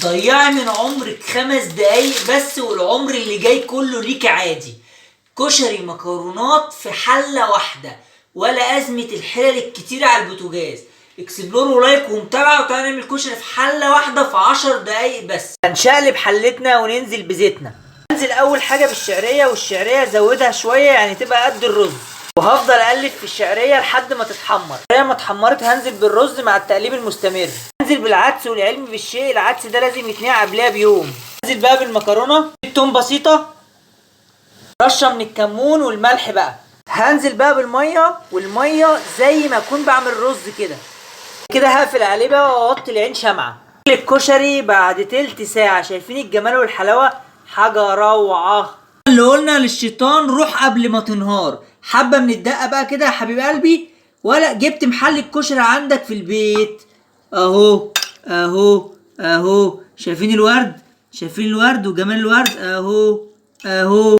ضيعي من عمرك 5 دقايق بس والعمر اللي جاي كله ليك عادي. كشري مكرونات في حلة واحدة، ولا أزمة الحلل الكتيرة على البوتاجاز. اكسبلور ولايك ومتابعة وتعالى نعمل كشري في حلة واحدة في 10 دقايق بس. هنشقلب حلتنا وننزل بزيتنا. هنزل أول حاجة بالشعرية، والشعرية زودها شوية يعني تبقى قد الرز، وهفضل اقلب في الشعريه لحد ما تتحمر. الشعريه ما اتحمرت هنزل بالرز مع التقليب المستمر. هنزل بالعدس، والعلم بالشيء العدس ده لازم يتنقع قبلها بيوم. هنزل بقى بالمكرونه، توم بسيطه، رشه من الكمون والملح بقى. هنزل بقى بالميه، والميه زي ما اكون بعمل رز كده. كده هقفل عليه بقى واوطي العين شمعه. الكشري بعد تلت ساعه. شايفين الجمال والحلاوه؟ حاجه روعه. اللي قلنا للشيطان روح قبل ما تنهار. حبه من الدقه بقى كده يا حبيب قلبي، ولا جبت محل الكشري عندك في البيت اهو اهو اهو. شايفين الورد؟ شايفين الورد وجمال الورد؟ اهو اهو.